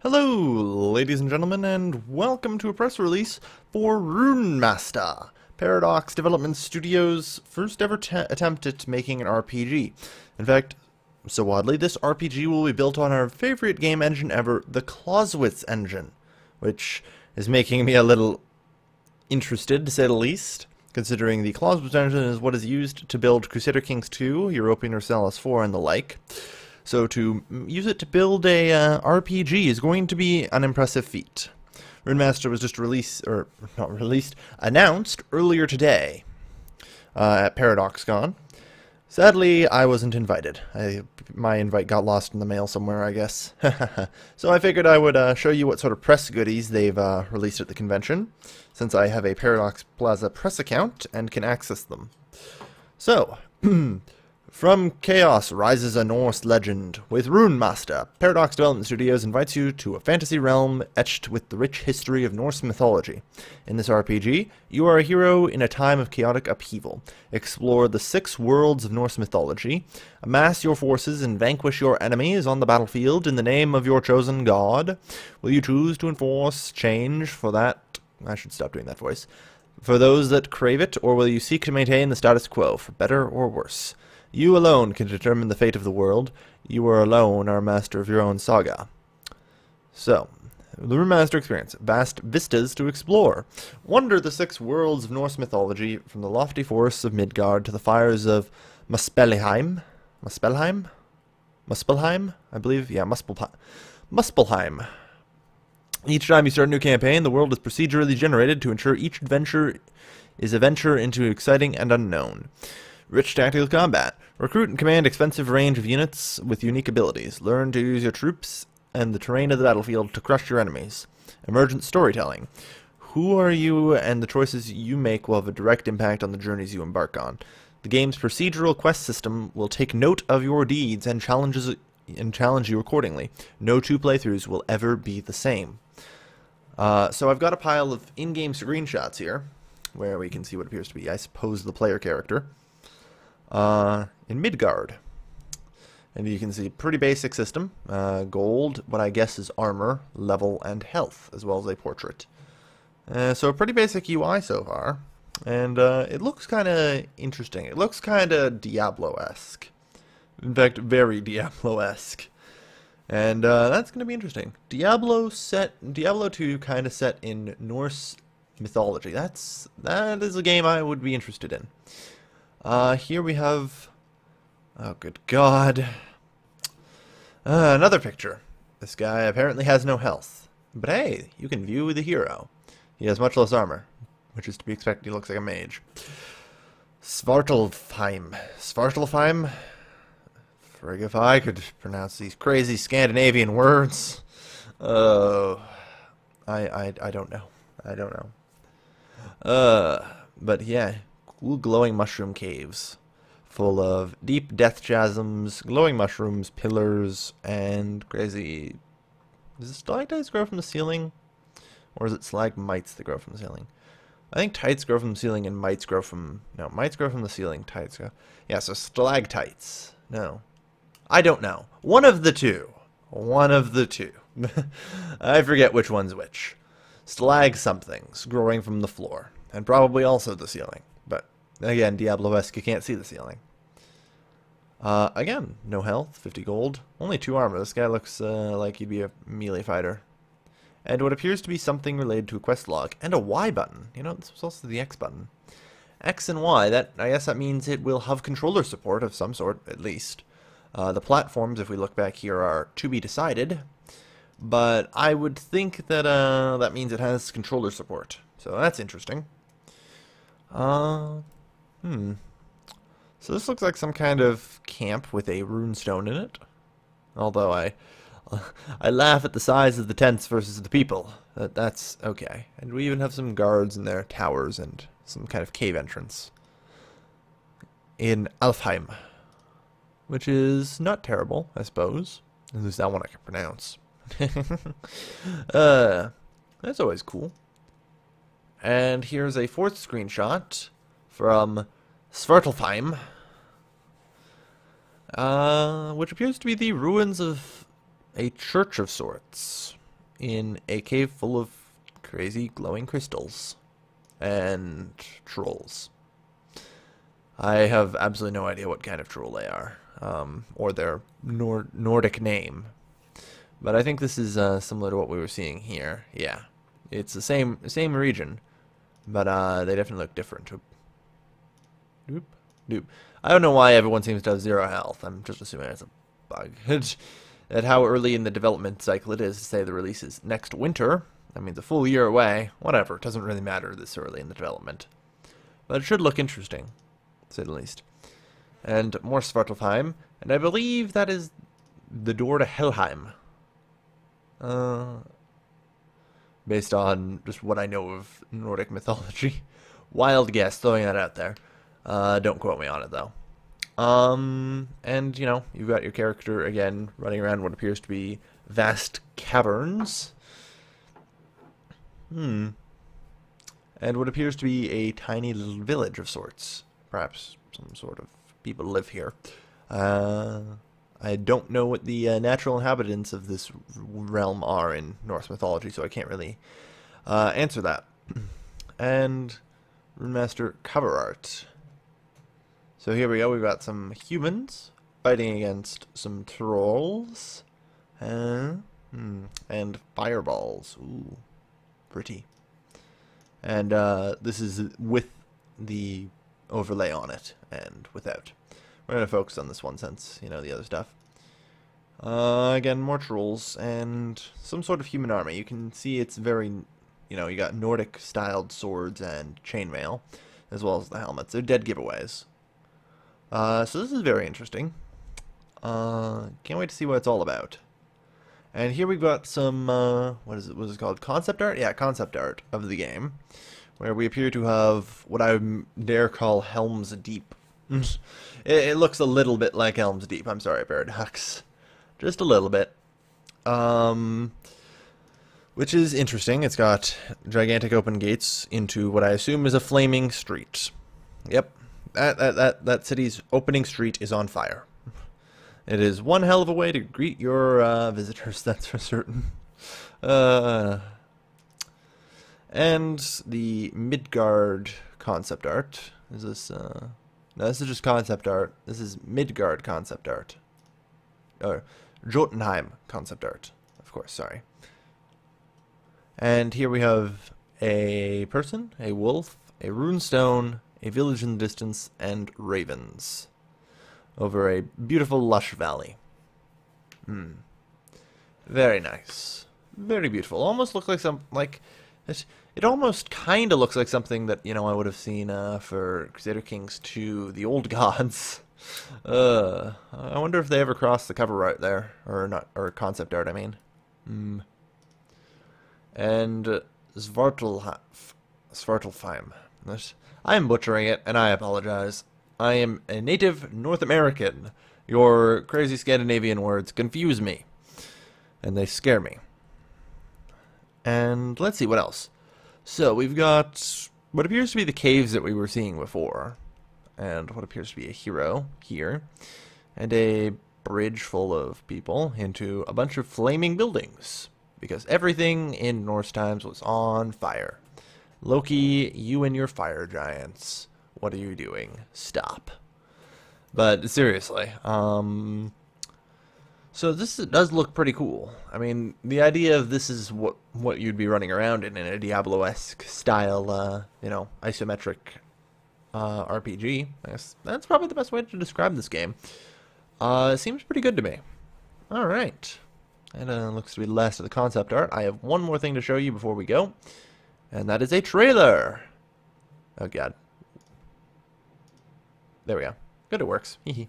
Hello, ladies and gentlemen, and welcome to a press release for RuneMaster, Paradox Development Studios' first ever attempt at making an RPG. In fact, so oddly, this RPG will be built on our favorite game engine ever, the Clausewitz engine, which is making me a little interested, to say the least, considering the Clausewitz engine is what is used to build Crusader Kings 2, Europa Universalis 4, and the like. So to use it to build a RPG is going to be an impressive feat. RuneMaster was just announced earlier today at ParadoxCon. Sadly, I wasn't invited. My invite got lost in the mail somewhere, I guess. So I figured I would show you what sort of press goodies they've released at the convention, since I have a Paradox Plaza press account and can access them. So, from chaos rises a Norse legend. With RuneMaster, Paradox Development Studios invites you to a fantasy realm etched with the rich history of Norse mythology. In this RPG, you are a hero in a time of chaotic upheaval. Explore the 6 worlds of Norse mythology, amass your forces and vanquish your enemies on the battlefield in the name of your chosen god. Will you choose to enforce change for that? I should stop doing that voice. For those that crave it, or will you seek to maintain the status quo, for better or worse? You alone can determine the fate of the world. You are alone are master of your own saga. So, the RuneMaster experience. Vast vistas to explore. Wander the 6 worlds of Norse mythology, from the lofty forests of Midgard to the fires of Muspelheim? I believe? Yeah, Muspelheim. Each time you start a new campaign, the world is procedurally generated to ensure each adventure is a venture into exciting and unknown. Rich tactical combat. Recruit and command expensive range of units with unique abilities. Learn to use your troops and the terrain of the battlefield to crush your enemies. Emergent storytelling. Who are you, and the choices you make will have a direct impact on the journeys you embark on. The game's procedural quest system will take note of your deeds and challenge you accordingly. No 2 playthroughs will ever be the same. So I've got a pile of in-game screenshots here, where we can see what appears to be, I suppose, the player character. In Midgard. And you can see pretty basic system. Gold, what I guess is armor, level, and health, as well as a portrait. So a pretty basic UI so far. And it looks kind of interesting. It looks kind of Diablo-esque. In fact, very Diablo-esque. And that's going to be interesting. Diablo 2 kind of set in Norse mythology. That is a game I would be interested in. Here we have, oh good god, another picture. This guy apparently has no health, but hey, you can view the hero. He has much less armor, which is to be expected. He looks like a mage. Svartalfheim. Frig if I could pronounce these crazy Scandinavian words. I don't know. But yeah. Cool glowing mushroom caves, full of deep death chasms, glowing mushrooms, pillars, and crazy... Does stalactites grow from the ceiling? Or is it stalagmites that grow from the ceiling? I think tights grow from the ceiling and mites grow from... No, mites grow from the ceiling, tights grow... Yeah, so stalactites. No. I don't know. One of the two. I forget which one's which. Stalag somethings growing from the floor, and probably also the ceiling. But, again, Diablo-esque, you can't see the ceiling. Again, no health, 50 gold, only 2 armor. This guy looks like he'd be a melee fighter. And what appears to be something related to a quest log, and a Y button. You know, this was also the X button. X and Y, I guess that means it will have controller support of some sort, at least. The platforms, if we look back here, are to be decided. But I would think that that means it has controller support. So that's interesting. So this looks like some kind of camp with a runestone in it. Although I laugh at the size of the tents versus the people. That's okay. And we even have some guards in their towers and some kind of cave entrance. In Alfheim. Which is not terrible, I suppose. At least that one I can pronounce. That's always cool. And here's a 4th screenshot from Svartalfheim, which appears to be the ruins of a church of sorts. in a cave full of crazy glowing crystals and trolls. I have absolutely no idea what kind of troll they are, or their Nordic name. But I think this is similar to what we were seeing here. Yeah, it's the same region, but they definitely look different. Doop, doop. I don't know why everyone seems to have 0 health. I'm just assuming it's a bug. At how early in the development cycle it is to say the release is next winter. That means a full year away. Whatever, it doesn't really matter this early in the development. But it should look interesting, to say the least. And more Svartalfheim, and I believe that is the door to Helheim. Based on just what I know of Nordic mythology. Wild guess, throwing that out there. Don't quote me on it, though. And, you know, you've got your character, again, running around what appears to be vast caverns. And what appears to be a tiny little village of sorts. Perhaps some sort of people live here. I don't know what the natural inhabitants of this realm are in Norse mythology, so I can't really answer that. And RuneMaster cover art. So here we go, we've got some humans fighting against some trolls. And fireballs. Ooh, pretty. And this is with the overlay on it and without. We're going to focus on this one since, you know, the other stuff. Again, more trolls and some sort of human army. You can see it's very, you know, you got Nordic-styled swords and chainmail, as well as the helmets. They're dead giveaways. So this is very interesting. Can't wait to see what it's all about. And here we've got some, what is it called? Concept art? Yeah, concept art of the game, where we appear to have what I dare call Helm's Deep. It looks a little bit like Helm's Deep. I'm sorry, Paradox. Just a little bit. Which is interesting. It's got gigantic open gates into what I assume is a flaming street. Yep. That city's opening street is on fire. It is one hell of a way to greet your visitors, that's for certain. And the Midgard concept art. Is this, no, this is just concept art. This is Midgard concept art. Or Jotunheim concept art, of course, sorry. And here we have a person, a wolf, a runestone, a village in the distance, and ravens over a beautiful lush valley. Very nice. Very beautiful. Almost looks like it almost kind of looks like something that, you know, I would have seen for Crusader Kings 2, The Old Gods. I wonder if they ever crossed the cover art there, or not, or concept art, I mean. And Svartalfheim. I am butchering it, and I apologize. I am a native North American. Your crazy Scandinavian words confuse me, and they scare me. And let's see, what else? So, we've got what appears to be the caves that we were seeing before, and what appears to be a hero here, and a bridge full of people into a bunch of flaming buildings, because everything in Norse times was on fire. Loki, you and your fire giants, what are you doing? Stop. But seriously, so this does look pretty cool. I mean, the idea of this is what you'd be running around in a Diablo-esque style, you know, isometric RPG. I guess that's probably the best way to describe this game. It seems pretty good to me. Alright. And looks to be the last of the concept art. I have one more thing to show you before we go. And that is a trailer. Oh god. There we go. Good, it works. Hee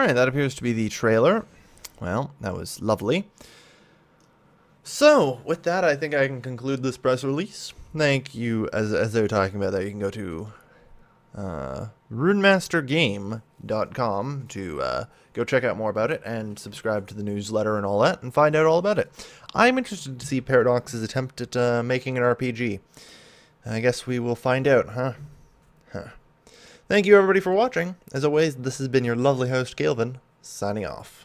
Alright, that appears to be the trailer. Well, that was lovely. So, with that, I think I can conclude this press release. Thank you, as they were talking about that, you can go to RuneMasterGame.com to go check out more about it and subscribe to the newsletter and all that and find out all about it. I'm interested to see Paradox's attempt at making an RPG. I guess we will find out, huh? Thank you everybody for watching. As always, this has been your lovely host, Calvin, signing off.